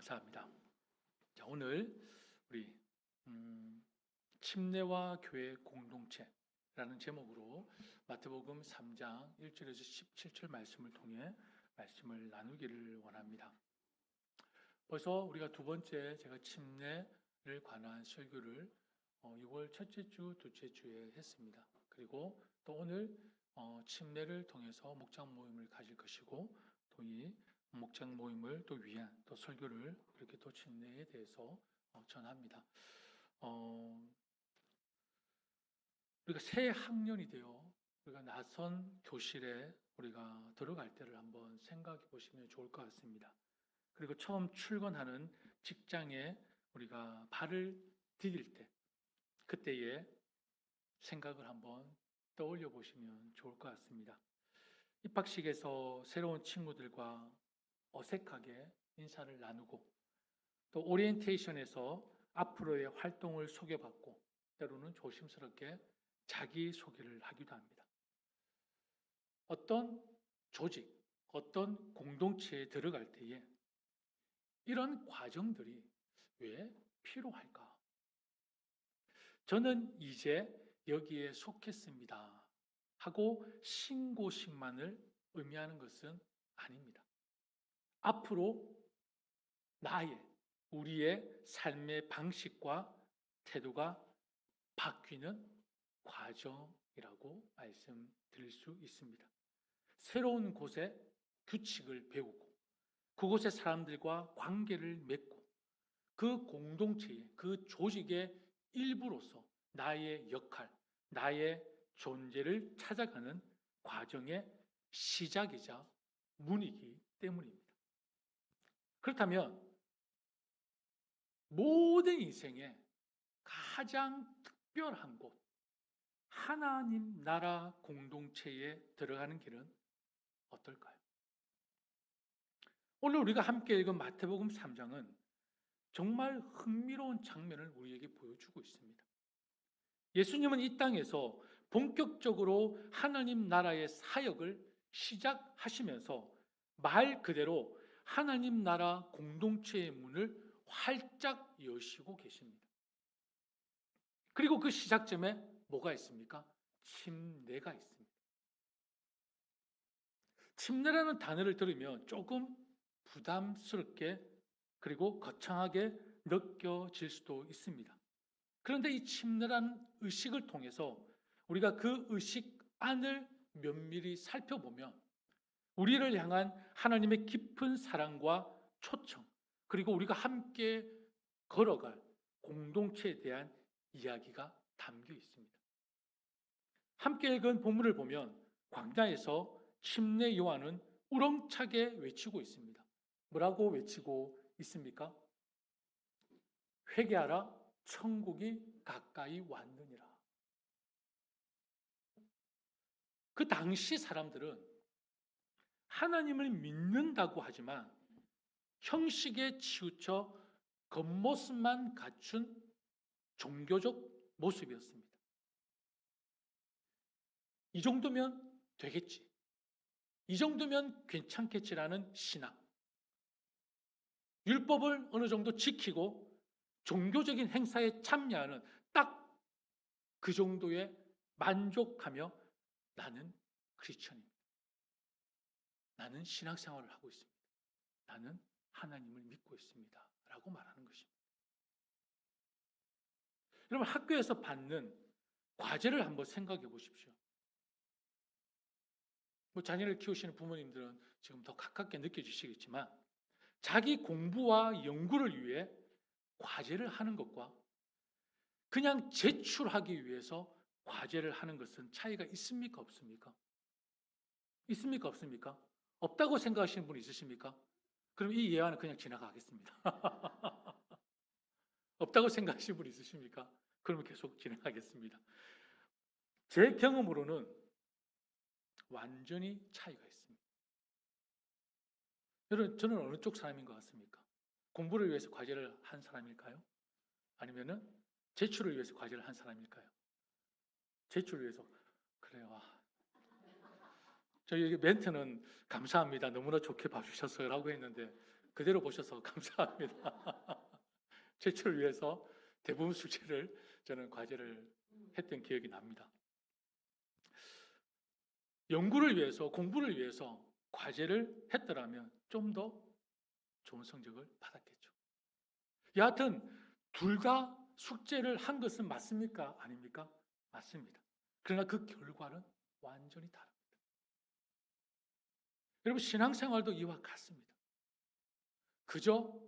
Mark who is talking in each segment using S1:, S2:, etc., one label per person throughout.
S1: 감사합니다. 자, 오늘 우리 침례와 교회 공동체라는 제목으로 마태복음 3장 1절에서 17절 말씀을 통해 말씀을 나누기를 원합니다. 벌써 우리가 두 번째 제가 침례를 관한 설교를 6월 첫째 주, 둘째 주에 했습니다. 그리고 또 오늘 침례를 통해서 목장 모임을 가질 것이고 또 이 목장 모임을 또 위한 또 설교를 이렇게 또 침례에 대해서 전합니다. 우리가 새 학년이 되어 우리가 낯선 교실에 우리가 들어갈 때를 한번 생각해 보시면 좋을 것 같습니다. 그리고 처음 출근하는 직장에 우리가 발을 디딜 때 그때의 생각을 한번 떠올려 보시면 좋을 것 같습니다. 입학식에서 새로운 친구들과 어색하게 인사를 나누고 또 오리엔테이션에서 앞으로의 활동을 소개받고 때로는 조심스럽게 자기소개를 하기도 합니다. 어떤 조직, 어떤 공동체에 들어갈 때에 이런 과정들이 왜 필요할까? 저는 이제 여기에 속했습니다 하고 신고식만을 의미하는 것은 아닙니다. 앞으로 우리의 삶의 방식과 태도가 바뀌는 과정이라고 말씀드릴 수 있습니다. 새로운 곳에 규칙을 배우고 그곳의 사람들과 관계를 맺고 그 공동체의 그 조직의 일부로서 나의 역할, 나의 존재를 찾아가는 과정의 시작이자 문이기 때문입니다. 그렇다면 모든 인생에 가장 특별한 곳, 하나님 나라 공동체에 들어가는 길은 어떨까요? 오늘 우리가 함께 읽은 마태복음 3장은 정말 흥미로운 장면을 우리에게 보여주고 있습니다. 예수님은 이 땅에서 본격적으로 하나님 나라의 사역을 시작하시면서 말 그대로 하나님 나라 공동체의 문을 활짝 여시고 계십니다. 그리고 그 시작점에 뭐가 있습니까? 침례가 있습니다. 침례라는 단어를 들으면 조금 부담스럽게 그리고 거창하게 느껴질 수도 있습니다. 그런데 이 침례라는 의식을 통해서 우리가 그 의식 안을 면밀히 살펴보면 우리를 향한 하나님의 깊은 사랑과 초청, 그리고 우리가 함께 걸어갈 공동체에 대한 이야기가 담겨 있습니다. 함께 읽은 본문을 보면 광야에서 침례 요한은 우렁차게 외치고 있습니다. 뭐라고 외치고 있습니까? 회개하라, 천국이 가까이 왔느니라. 그 당시 사람들은 하나님을 믿는다고 하지만 형식에 치우쳐 겉모습만 갖춘 종교적 모습이었습니다. 이 정도면 되겠지. 이 정도면 괜찮겠지라는 신앙. 율법을 어느 정도 지키고 종교적인 행사에 참여하는 딱 그 정도에 만족하며 나는 크리스천입니다. 나는 신앙생활을 하고 있습니다. 나는 하나님을 믿고 있습니다. 라고 말하는 것입니다. 여러분, 학교에서 받는 과제를 한번 생각해 보십시오. 자녀를 키우시는 부모님들은 지금 더 가깝게 느껴지시겠지만 자기 공부와 연구를 위해 과제를 하는 것과 그냥 제출하기 위해서 과제를 하는 것은 차이가 있습니까? 없습니까? 있습니까? 없습니까? 없다고 생각하시는 분이 있으십니까? 그럼 이 예화는 그냥 지나가겠습니다. 없다고 생각하시는 분이 있으십니까? 그러면 계속 진행하겠습니다. 제 경험으로는 완전히 차이가 있습니다. 여러분, 저는 어느 쪽 사람인 것 같습니까? 공부를 위해서 과제를 한 사람일까요? 아니면은 제출을 위해서 과제를 한 사람일까요? 제출을 위해서. 그래요. 저희 멘트는 감사합니다. 너무나 좋게 봐주셔서라고 했는데 그대로 보셔서 감사합니다. 제출을 위해서 대부분 숙제를 저는 과제를 했던 기억이 납니다. 연구를 위해서, 공부를 위해서 과제를 했더라면 좀 더 좋은 성적을 받았겠죠. 여하튼 둘 다 숙제를 한 것은 맞습니까? 아닙니까? 맞습니다. 그러나 그 결과는 완전히 다릅니다. 여러분, 신앙생활도 이와 같습니다. 그저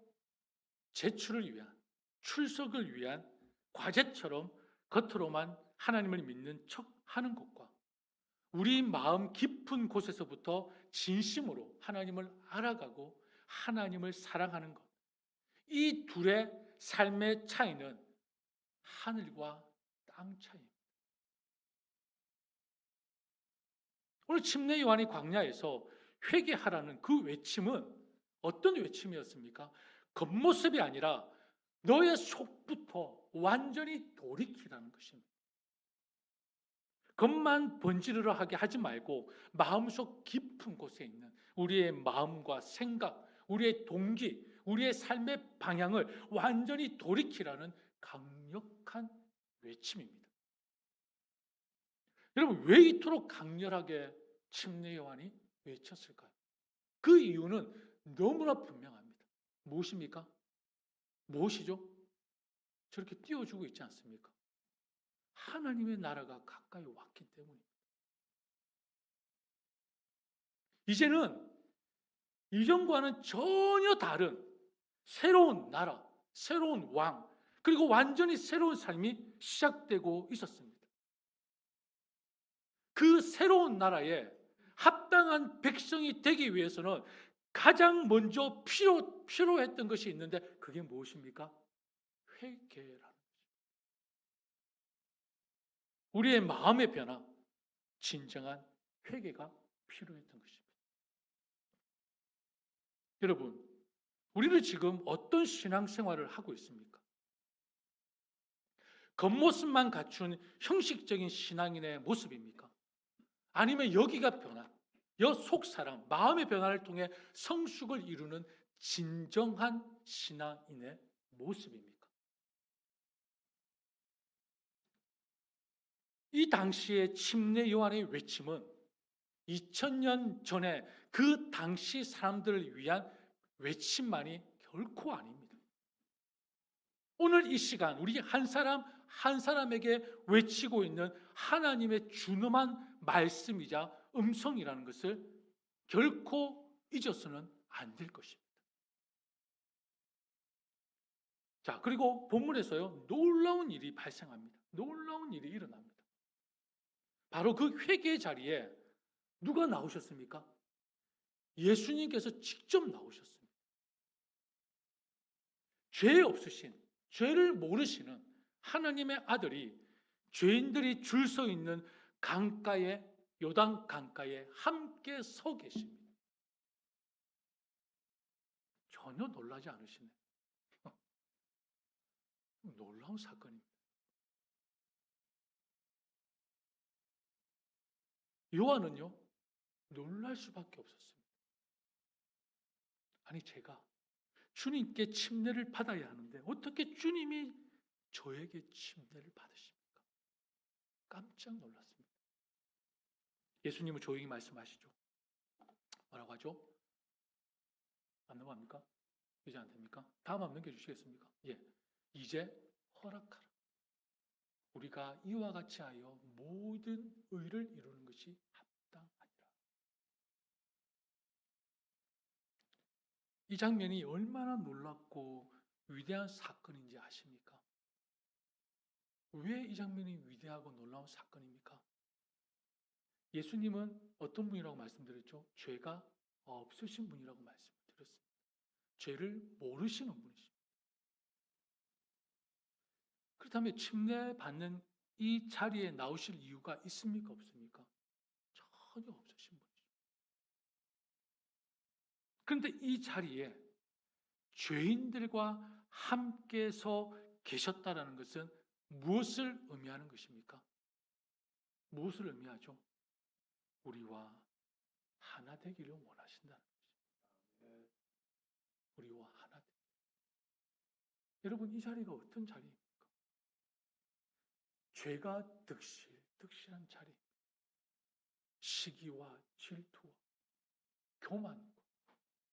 S1: 제출을 위한, 출석을 위한 과제처럼 겉으로만 하나님을 믿는 척 하는 것과 우리 마음 깊은 곳에서부터 진심으로 하나님을 알아가고 하나님을 사랑하는 것, 이 둘의 삶의 차이는 하늘과 땅 차이입니다. 오늘 침례 요한이 광야에서 회개하라는 그 외침은 어떤 외침이었습니까? 겉모습이 아니라 너의 속부터 완전히 돌이키라는 것입니다. 겉만 번지르르 하게 하지 말고 마음속 깊은 곳에 있는 우리의 마음과 생각, 우리의 동기, 우리의 삶의 방향을 완전히 돌이키라는 강력한 외침입니다. 여러분, 왜 이토록 강렬하게 침례 요한이 외쳤을까요? 그 이유는 너무나 분명합니다. 무엇입니까? 무엇이죠? 저렇게 띄워주고 있지 않습니까? 하나님의 나라가 가까이 왔기 때문입니다. 이제는 이전과는 전혀 다른 새로운 나라, 새로운 왕, 그리고 완전히 새로운 삶이 시작되고 있었습니다. 그 새로운 나라에 합당한 백성이 되기 위해서는 가장 먼저 필요했던 것이 있는데 그게 무엇입니까? 회개라는 것입니다. 우리의 마음의 변화, 진정한 회개가 필요했던 것입니다. 여러분, 우리는 지금 어떤 신앙생활을 하고 있습니까? 겉모습만 갖춘 형식적인 신앙인의 모습입니까? 아니면 여기가 변화, 속사람, 마음의 변화를 통해 성숙을 이루는 진정한 신앙인의 모습입니까? 이 당시의 침례 요한의 외침은 2000년 전에 그 당시 사람들을 위한 외침만이 결코 아닙니다. 오늘 이 시간 우리 한 사람 한 사람에게 외치고 있는 하나님의 준엄한 말씀이자 음성이라는 것을 결코 잊어서는 안 될 것입니다. 자, 그리고 본문에서요, 놀라운 일이 발생합니다. 놀라운 일이 일어납니다. 바로 그 회개 자리에 누가 나오셨습니까? 예수님께서 직접 나오셨습니다. 죄 없으신, 죄를 모르시는 하나님의 아들이 죄인들이 줄 서 있는 강가에, 요단 강가에 함께 서 계십니다. 전혀 놀라지 않으시네. 놀라운 사건입니다. 요한은요, 놀랄 수밖에 없었습니다. 아니, 제가 주님께 침례를 받아야 하는데 어떻게 주님이 저에게 침례를 받으십니까? 깜짝 놀랐습니다. 예수님은 조용히 말씀하시죠. 뭐라고 하죠? 안 넘어갑니까? 이제 안 됩니까? 다음 한번 넘겨주시겠습니까? 예, 이제 허락하라. 우리가 이와 같이 하여 모든 의를 이루는 것이 합당하니라. 이 장면이 얼마나 놀랍고 위대한 사건인지 아십니까? 왜 이 장면이 위대하고 놀라운 사건입니까? 예수님은 어떤 분이라고 말씀드렸죠? 죄가 없으신 분이라고 말씀드렸습니다. 죄를 모르시는 분이십니다. 그렇다면 침례 받는 이 자리에 나오실 이유가 있습니까? 없습니까? 전혀 없으신 분이죠. 그런데 이 자리에 죄인들과 함께서 계셨다라는 것은 무엇을 의미하는 것입니까? 무엇을 의미하죠? 우리와 하나 되기를 원하신다는 것입니다. 우리와 하나 됩니다. 여러분, 이 자리가 어떤 자리입니까? 죄가 득실한 자리. 시기와 질투와 교만과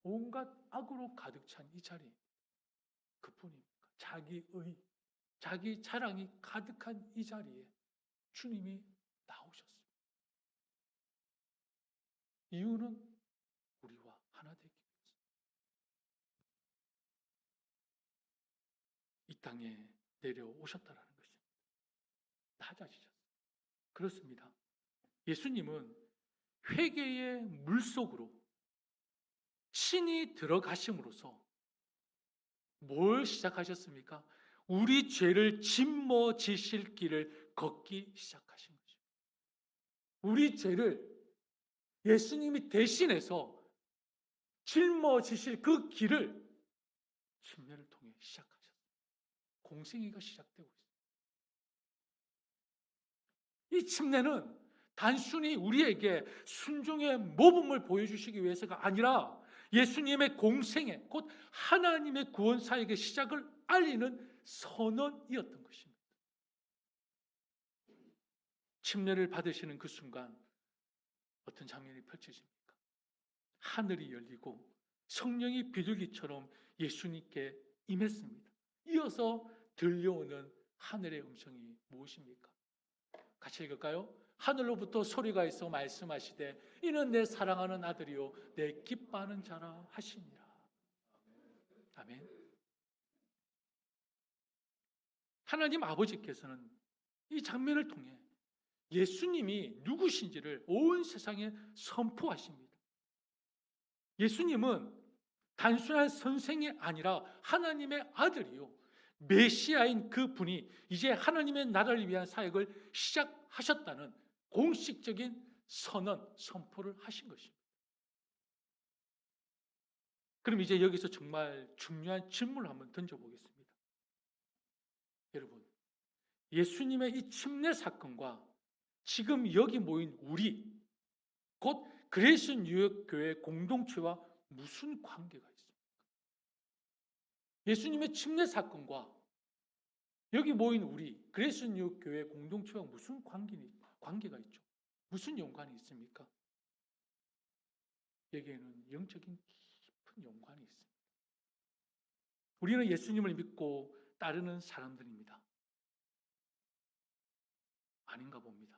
S1: 온갖 악으로 가득 찬 이 자리. 그뿐입니까? 자기 자랑이 가득한 이 자리에 주님이 나오셨습니다. 이유는 우리와 하나 되기 위해서. 이 땅에 내려오셨다라는 것입니다. 낮아지셨어요. 그렇습니다. 예수님은 회개의 물속으로 친히 들어가심으로써 뭘 시작하셨습니까? 우리 죄를 짊어지실 길을 걷기 시작하신 거죠. 우리 죄를 예수님이 대신해서 짊어지실 그 길을 침례를 통해 시작하셨어요. 공생애가 시작되고 있어요. 이 침례는 단순히 우리에게 순종의 모범을 보여주시기 위해서가 아니라 예수님의 공생애, 곧 하나님의 구원사역의 시작을 알리는 선언이었던 것입니다. 침례를 받으시는 그 순간 어떤 장면이 펼쳐집니까? 하늘이 열리고 성령이 비둘기처럼 예수님께 임했습니다. 이어서 들려오는 하늘의 음성이 무엇입니까? 같이 읽을까요? 하늘로부터 소리가 있어 말씀하시되 이는 내 사랑하는 아들이요 내 기뻐하는 자라 하시니라. 아멘. 하나님 아버지께서는 이 장면을 통해 예수님이 누구신지를 온 세상에 선포하십니다. 예수님은 단순한 선생이 아니라 하나님의 아들이요 메시아인 그 분이 이제 하나님의 나라를 위한 사역을 시작하셨다는 공식적인 선포를 하신 것입니다. 그럼 이제 여기서 정말 중요한 질문을 한번 던져보겠습니다. 여러분, 예수님의 이 침례 사건과 지금 여기 모인 우리, 곧 그레이스 뉴욕 교회 공동체와 무슨 관계가 있습니까? 예수님의 침례 사건과 여기 모인 우리 그레이스 뉴욕 교회 공동체와 무슨 관계가 있죠? 무슨 연관이 있습니까? 여기에는 영적인 깊은 연관이 있습니다. 우리는 예수님을 믿고 따르는 사람들입니다. 아닌가 봅니다.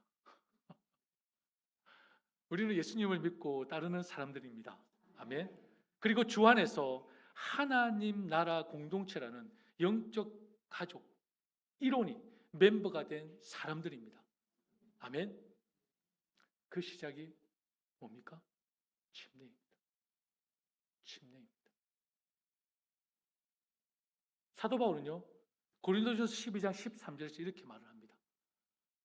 S1: 우리는 예수님을 믿고 따르는 사람들입니다. 아멘. 그리고 주 안에서 하나님 나라 공동체라는 영적 가족, 일원이 멤버가 된 사람들입니다. 아멘. 그 시작이 뭡니까? 침례입니다. 침례입니다. 사도 바울은요, 고린도전서 12장 13절에서 이렇게 말을 합니다.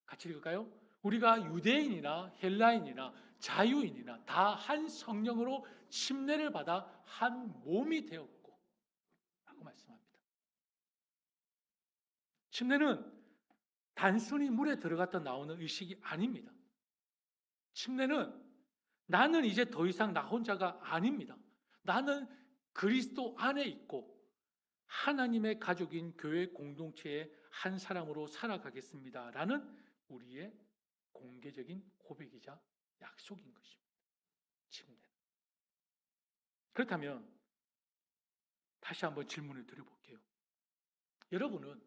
S1: 같이 읽을까요? 우리가 유대인이나 헬라인이나 자유인이나 다 한 성령으로 침례를 받아 한 몸이 되었고 라고 말씀합니다. 침례는 단순히 물에 들어갔다 나오는 의식이 아닙니다. 침례는 나는 이제 더 이상 나 혼자가 아닙니다. 나는 그리스도 안에 있고 하나님의 가족인 교회 공동체의 한 사람으로 살아가겠습니다. 라는 우리의 공개적인 고백이자 약속인 것입니다. 침례. 그렇다면 다시 한번 질문을 드려볼게요. 여러분은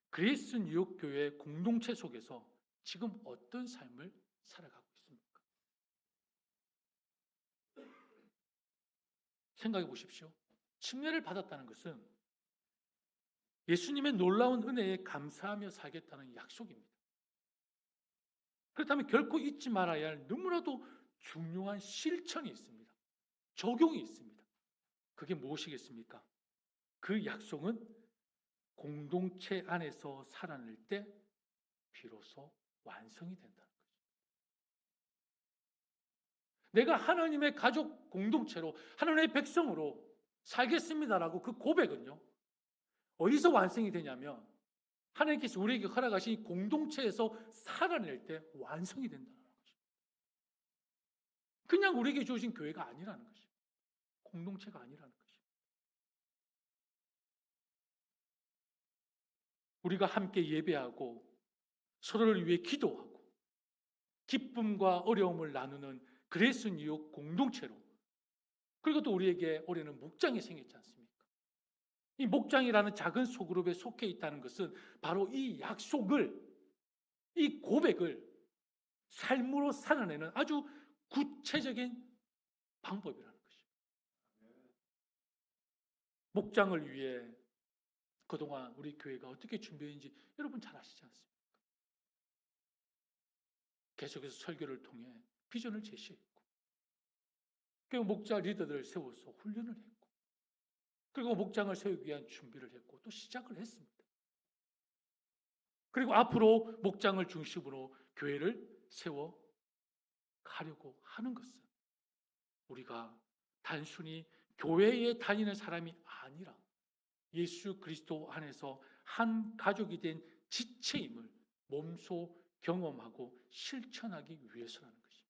S1: 그레이스 뉴욕 교회 공동체 속에서 지금 어떤 삶을 살아가고 있습니까? 생각해 보십시오. 침례를 받았다는 것은 예수님의 놀라운 은혜에 감사하며 살겠다는 약속입니다. 그렇다면 결코 잊지 말아야 할 너무나도 중요한 실천이 있습니다. 적용이 있습니다. 그게 무엇이겠습니까? 그 약속은 공동체 안에서 살아낼 때 비로소 완성이 된다는 것입니다. 내가 하나님의 가족 공동체로 하나님의 백성으로 살겠습니다라고 그 고백은요, 어디서 완성이 되냐면 하나님께서 우리에게 허락하신 공동체에서 살아낼 때 완성이 된다는 것입니다. 그냥 우리에게 주어진 교회가 아니라는 것입니다. 공동체가 아니라는 것입니다. 우리가 함께 예배하고 서로를 위해 기도하고 기쁨과 어려움을 나누는 그레이스 뉴욕 공동체로, 그리고 또 우리에게 올해는 목장이 생겼지 않습니까? 이 목장이라는 작은 소그룹에 속해 있다는 것은 바로 이 약속을, 이 고백을 삶으로 살아내는 아주 구체적인 방법이라는 것입니다. 목장을 위해 그동안 우리 교회가 어떻게 준비했는지 여러분 잘 아시지 않습니까? 계속해서 설교를 통해 비전을 제시했고, 그리고 목자 리더들을 세워서 훈련을 했고, 그리고 목장을 세우기 위한 준비를 했고 또 시작을 했습니다. 그리고 앞으로 목장을 중심으로 교회를 세워 가려고 하는 것은 우리가 단순히 교회에 다니는 사람이 아니라 예수 그리스도 안에서 한 가족이 된 지체임을 몸소 경험하고 실천하기 위해서라는 것입니다.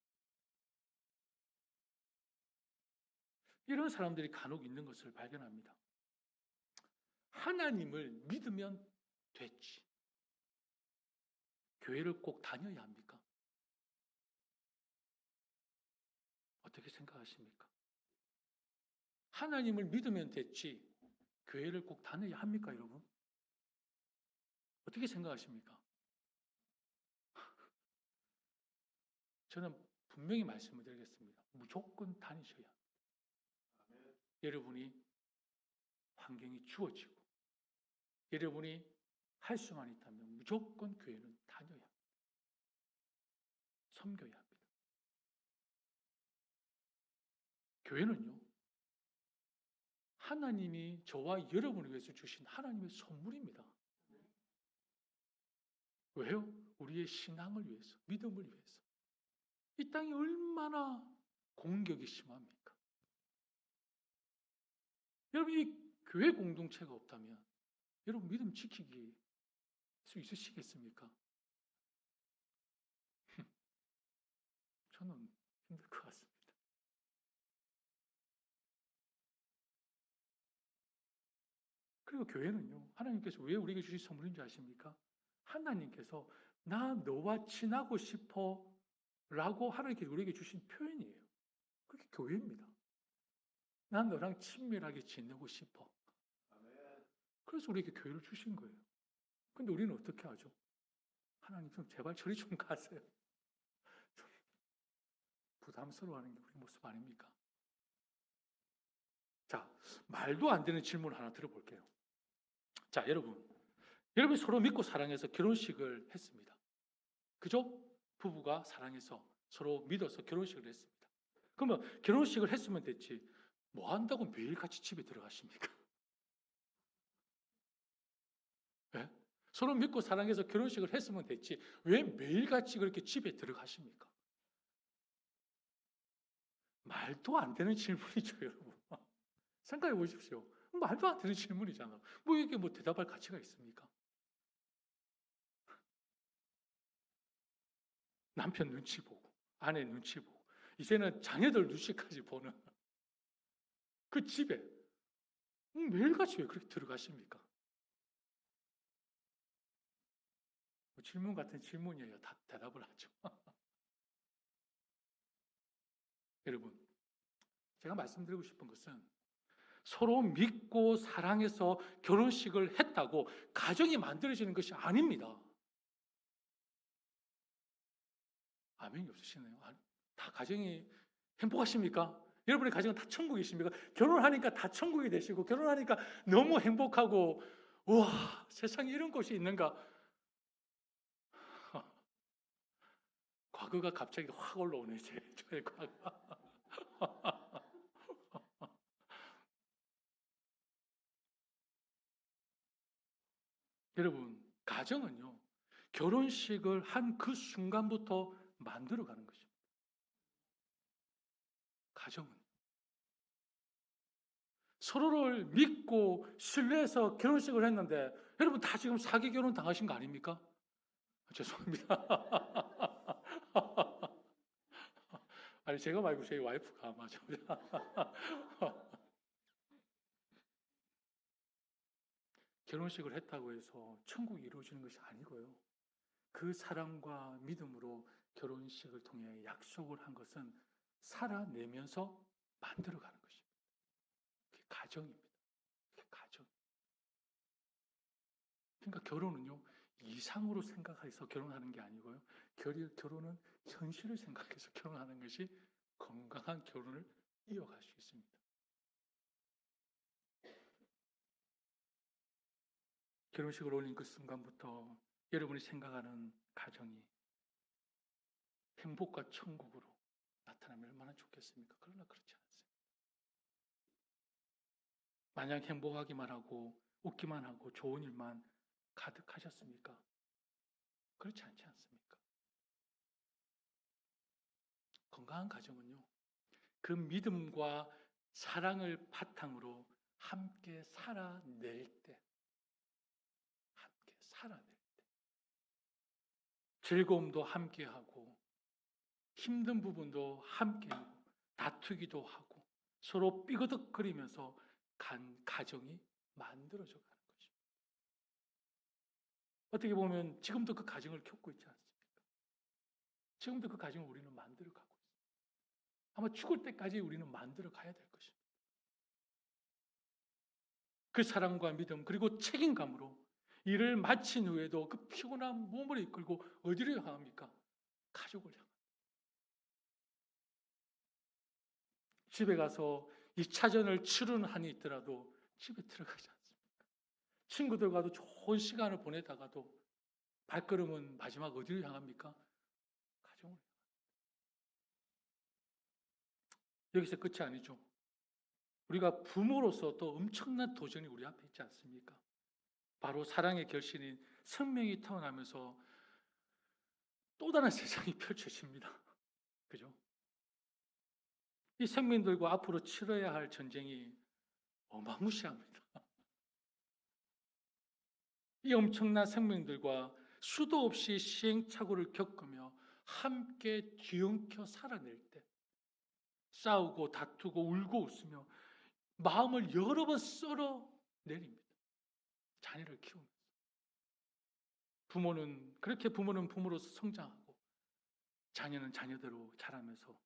S1: 이런 사람들이 간혹 있는 것을 발견합니다. 하나님을 믿으면 됐지. 교회를 꼭 다녀야 합니까? 어떻게 생각하십니까? 하나님을 믿으면 됐지 교회를 꼭 다녀야 합니까, 여러분? 어떻게 생각하십니까? 저는 분명히 말씀을 드리겠습니다. 무조건 다니셔야 합니다. 여러분이 환경이 주어지고 여러분이 할 수만 있다면 무조건 교회는 다녀야 합니다. 섬겨야 합니다. 교회는요, 하나님이 저와 여러분을 위해서 주신 하나님의 선물입니다. 왜요? 우리의 신앙을 위해서, 믿음을 위해서. 이 땅이 얼마나 공격이 심합니까? 여러분, 이 교회 공동체가 없다면 여러분 믿음 지키기 수 있으시겠습니까? 저는 힘들 것 같습니다. 그리고 교회는요, 하나님께서 왜 우리에게 주신 선물인 줄 아십니까? 하나님께서 나 너와 친하고 싶어 라고 하나님께서 우리에게 주신 표현이에요. 그게 교회입니다. 난 너랑 친밀하게 지내고 싶어. 그래서 우리에게 교회를 주신 거예요. 근데 우리는 어떻게 하죠? 하나님 좀 제발 저리 좀 가세요. 좀 부담스러워하는 게 우리 모습 아닙니까? 자, 말도 안 되는 질문 하나 들어볼게요. 자, 여러분 서로 믿고 사랑해서 결혼식을 했습니다. 그죠? 부부가 사랑해서 서로 믿어서 결혼식을 했습니다. 그러면 결혼식을 했으면 됐지 뭐 한다고 매일 같이 집에 들어가십니까? 네? 서로 믿고 사랑해서 결혼식을 했으면 됐지 왜 매일같이 그렇게 집에 들어가십니까? 말도 안 되는 질문이죠, 여러분. 생각해 보십시오. 말도 안 되는 질문이잖아. 뭐 이게 뭐 대답할 가치가 있습니까? 남편 눈치 보고, 아내 눈치 보고, 이제는 자녀들 눈치까지 보는 그 집에 매일같이 왜 그렇게 들어가십니까? 뭐 질문 같은 질문이에요. 다 대답을 하죠. 여러분, 제가 말씀드리고 싶은 것은 서로 믿고 사랑해서 결혼식을 했다고 가정이 만들어지는 것이 아닙니다. 아멘이 없으시네요. 다 가정이 행복하십니까? 여러분의 가정은 다 천국이십니까? 결혼하니까 다 천국이 되시고 결혼하니까 너무 행복하고 우와 세상에 이런 곳이 있는가? 과거가 갑자기 확 올라오네. 저의 과거. 여러분, 가정은요, 결혼식을 한 그 순간부터 만들어가는 것입니다. 가정은. 서로를 믿고 신뢰해서 결혼식을 했는데, 여러분 다 지금 사기 결혼 당하신 거 아닙니까? 죄송합니다. 아니, 제가 말고 저희 와이프가 맞아. 결혼식을 했다고 해서 천국이 이루어지는 것이 아니고요. 그 사랑과 믿음으로 결혼식을 통해 약속을 한 것은 살아내면서 만들어가는 것입니다. 그게 가정입니다. 그게 가정. 그러니까 결혼은요, 이상으로 생각해서 결혼하는 게 아니고요. 결혼은 현실을 생각해서 결혼하는 것이 건강한 결혼을 이어갈 수 있습니다. 결혼식을 올린 그 순간부터 여러분이 생각하는 가정이 행복과 천국으로 나타나면 얼마나 좋겠습니까? 그러나 그렇지 않습니다. 만약 행복하기만 하고 웃기만 하고 좋은 일만 가득하셨습니까? 그렇지 않지 않습니까? 건강한 가정은요, 그 믿음과 사랑을 바탕으로 함께 살아낼 때, 즐거움도 함께하고 힘든 부분도 함께하고 다투기도 하고 서로 삐그덕거리면서 가정이 만들어져 가는 것입니다. 어떻게 보면 지금도 그 가정을 겪고 있지 않습니까? 지금도 그 가정을 우리는 만들어 가고 있습니다. 아마 죽을 때까지 우리는 만들어 가야 될 것입니다. 그 사랑과 믿음 그리고 책임감으로 일을 마친 후에도 그 피곤한 몸을 이끌고 어디로 향합니까? 가족을 향합니다. 집에 가서 2차전을 치르는 한이 있더라도 집에 들어가지 않습니까? 친구들과도 좋은 시간을 보내다가도 발걸음은 마지막 어디로 향합니까? 가정을 향합니다. 여기서 끝이 아니죠. 우리가 부모로서 또 엄청난 도전이 우리 앞에 있지 않습니까? 바로 사랑의 결실인 생명이 태어나면서 또 다른 세상이 펼쳐집니다. 그죠? 이 생명들과 앞으로 치러야 할 전쟁이 어마무시합니다. 이 엄청난 생명들과 수도 없이 시행착오를 겪으며 함께 뒤엉켜 살아낼 때 싸우고 다투고 울고 웃으며 마음을 여러 번 썰어 내립니다. 자녀를 키우면서. 부모는 부모로서 성장하고 자녀는 자녀대로 자라면서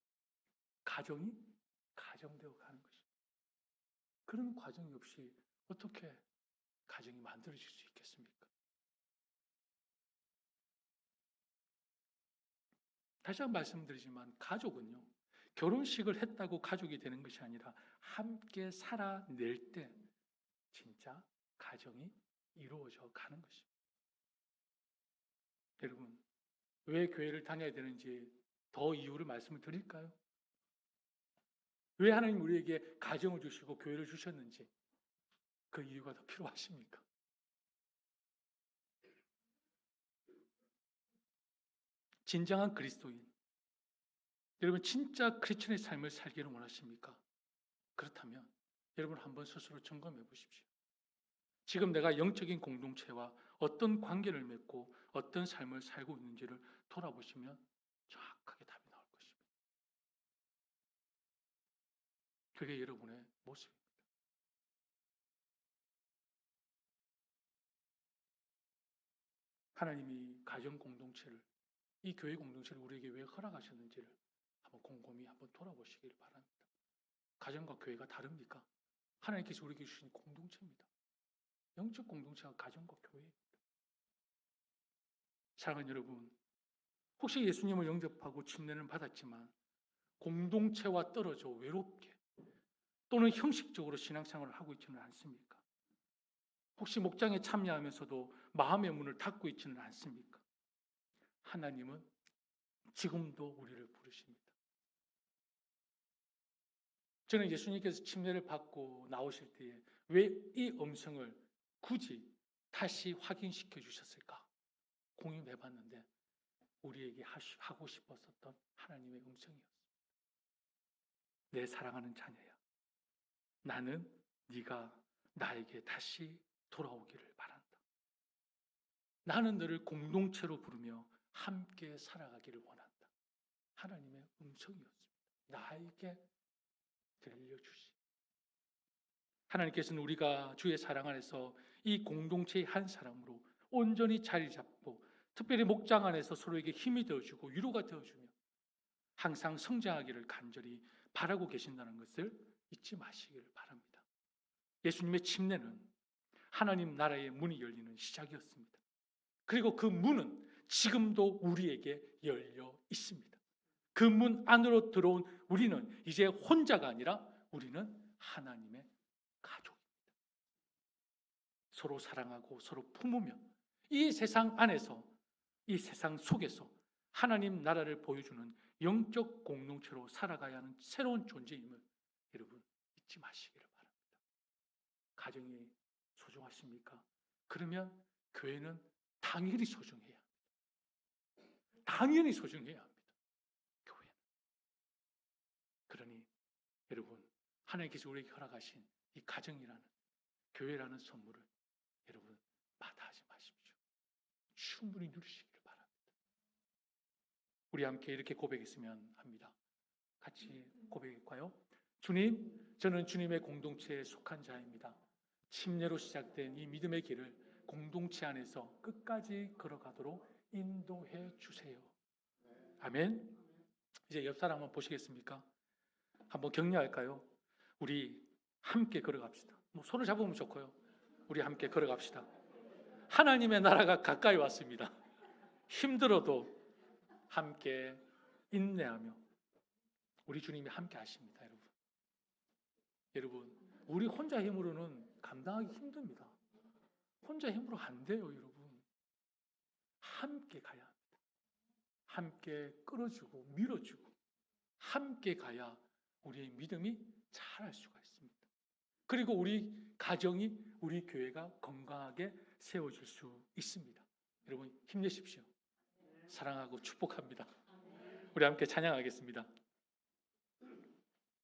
S1: 가정이 가정되어 가는 것입니다. 그런 과정이 없이 어떻게 가정이 만들어질 수 있겠습니까? 다시 한번 말씀드리지만 가족은요, 결혼식을 했다고 가족이 되는 것이 아니라 함께 살아낼 때 진짜 가정이 이루어져 가는 것입니다. 여러분, 왜 교회를 다녀야 되는지 더 이유를 말씀을 드릴까요? 왜 하나님 우리에게 가정을 주시고 교회를 주셨는지 그 이유가 더 필요하십니까? 진정한 그리스도인, 여러분 진짜 크리스천의 삶을 살기를 원하십니까? 그렇다면 여러분 한번 스스로 점검해 보십시오. 지금 내가 영적인 공동체와 어떤 관계를 맺고 어떤 삶을 살고 있는지를 돌아보시면 정확하게 답이 나올 것입니다. 그게 여러분의 모습입니다. 하나님이 가정 공동체를, 이 교회 공동체를 우리에게 왜 허락하셨는지를 한번 곰곰이 한번 돌아보시기를 바랍니다. 가정과 교회가 다릅니까? 하나님께서 우리에게 주신 공동체입니다. 영적 공동체가 가정과 교회입니다. 사랑하는 여러분, 혹시 예수님을 영접하고 침례를 받았지만 공동체와 떨어져 외롭게 또는 형식적으로 신앙생활을 하고 있지는 않습니까? 혹시 목장에 참여하면서도 마음의 문을 닫고 있지는 않습니까? 하나님은 지금도 우리를 부르십니다. 저는 예수님께서 침례를 받고 나오실 때에 왜 이 음성을 굳이 다시 확인시켜 주셨을까? 공유해 봤는데 우리에게 하고 싶었었던 하나님의 음성이었습니다. 내 사랑하는 자녀야, 나는 네가 나에게 다시 돌아오기를 바란다. 나는 너를 공동체로 부르며 함께 살아가기를 원한다. 하나님의 음성이었습니다. 나에게 들려주시. 하나님께서는 우리가 주의 사랑 안에서 이 공동체의 한 사람으로 온전히 자리 잡고 특별히 목장 안에서 서로에게 힘이 되어주고 위로가 되어주며 항상 성장하기를 간절히 바라고 계신다는 것을 잊지 마시기를 바랍니다. 예수님의 침례는 하나님 나라의 문이 열리는 시작이었습니다. 그리고 그 문은 지금도 우리에게 열려 있습니다. 그 문 안으로 들어온 우리는 이제 혼자가 아니라 우리는 하나님의 가족입니다. 서로 사랑하고 서로 품으며 이 세상 안에서, 이 세상 속에서 하나님 나라를 보여주는 영적 공동체로 살아가야 하는 새로운 존재임을 여러분 잊지 마시기를 바랍니다. 가정이 소중하십니까? 그러면 교회는 당연히 소중해야 합니다. 당연히 소중해야 합니다. 교회는. 그러니 여러분 하나님께서 우리에게 허락하신 이 가정이라는, 교회라는 선물을 여러분 마다하지 마십시오. 충분히 누리시기를 바랍니다. 우리 함께 이렇게 고백했으면 합니다. 같이 고백할까요? 주님, 저는 주님의 공동체에 속한 자입니다. 침례로 시작된 이 믿음의 길을 공동체 안에서 끝까지 걸어가도록 인도해 주세요. 아멘. 이제 옆 사람 한번 보시겠습니까? 한번 격려할까요? 우리 함께 걸어갑시다. 뭐 손을 잡으면 좋고요. 우리 함께 걸어갑시다. 하나님의 나라가 가까이 왔습니다. 힘들어도 함께 인내하며 우리 주님이 함께 하십니다. 여러분 우리 혼자 힘으로는 감당하기 힘듭니다. 혼자 힘으로 안 돼요. 여러분 함께 가야 합니다. 함께 끌어주고 밀어주고 함께 가야 우리의 믿음이 자랄 수가 있습니다. 그리고 우리 가정이, 우리 교회가 건강하게 세워질 수 있습니다. 여러분 힘내십시오. 사랑하고 축복합니다. 우리 함께 찬양하겠습니다.